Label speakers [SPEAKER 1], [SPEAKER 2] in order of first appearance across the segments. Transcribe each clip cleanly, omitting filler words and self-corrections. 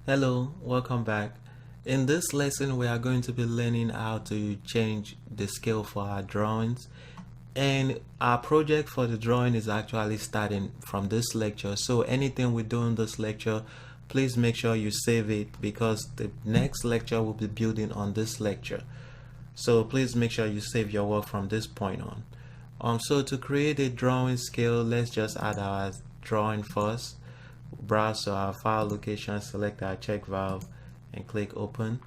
[SPEAKER 1] Hello, welcome back. In this lesson, we are going to be learning how to change the scale for our drawings. And our project for the drawing is actually starting from this lecture. So anything we do in this lecture, please make sure you save it because the next lecture will be building on this lecture. So please make sure you save your work from this point on. So to create a drawing scale, let's just add our drawing first. Browse to our file location, select our check valve and click open,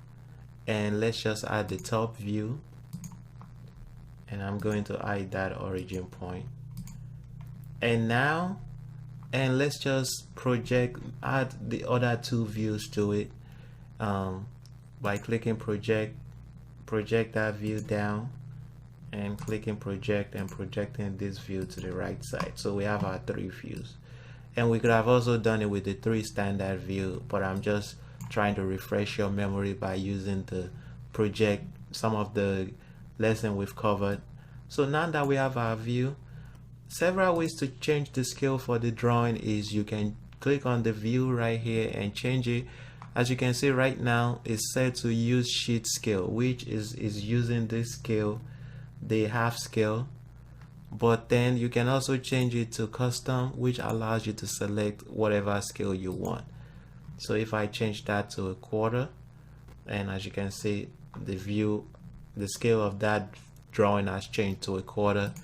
[SPEAKER 1] and let's just add the top view, and I'm going to hide that origin point. And let's just add the other two views to it by clicking project that view down and clicking project and projecting this view to the right side. So we have our three views. And we could have also done it with the three standard view, but I'm just trying to refresh your memory by using the project, some of the lesson we've covered. So now that we have our view, several ways to change the scale for the drawing is you can click on the view right here and change it. As you can see right now, it's set to use sheet scale, which is using this scale, the half scale. But then you can also change it to custom, which allows you to select whatever scale you want. So if I change that to a quarter, and as you can see, the scale of that drawing has changed to a quarter.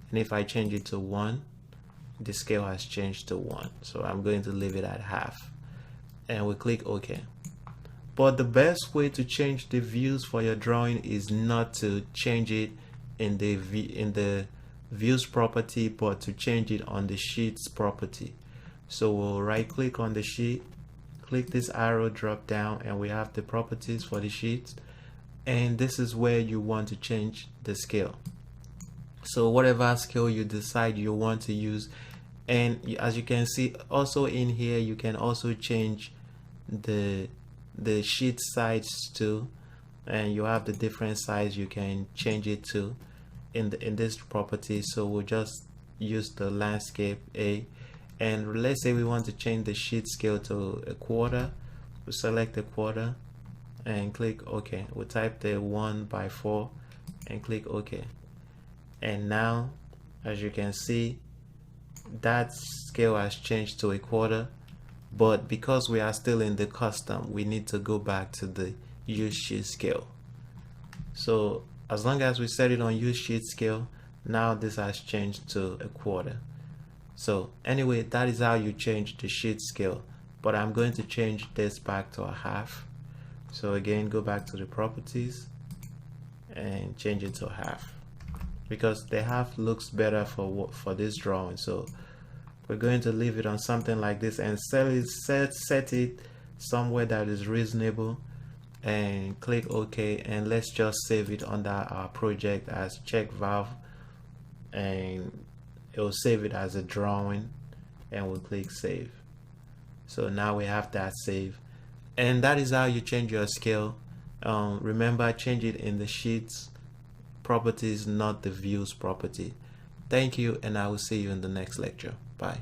[SPEAKER 1] And if I change it to 1, the scale has changed to 1. So I'm going to leave it at half, and we click OK. But the best way to change the views for your drawing is not to change it in the views property, but to change it on the sheets property. So we'll right click on the sheet, click this arrow drop down, and we have the properties for the sheets, and this is where you want to change the scale. So whatever scale you decide you want to use, and as you can see also in here, you can also change the sheet size too, and you have the different size you can change it to in this property. So we'll just use the landscape A, and let's say we want to change the sheet scale to a quarter. We select a quarter and click OK. We'll type the 1/4 and click OK. And now, as you can see, that scale has changed to a quarter, but because we are still in the custom, we need to go back to the use sheet scale. So as long as we set it on use sheet scale, now this has changed to a quarter. So anyway, that is how you change the sheet scale, but I'm going to change this back to a half. So again, go back to the properties and change it to half, because the half looks better for this drawing. So we're going to leave it on something like this and set it somewhere that is reasonable, and click OK, and let's just save it under our project as check valve, and it will save it as a drawing, and we'll click save. So now we have that save, and that is how you change your scale. Remember, change it in the sheets properties, not the views property. Thank you, and I will see you in the next lecture. Bye.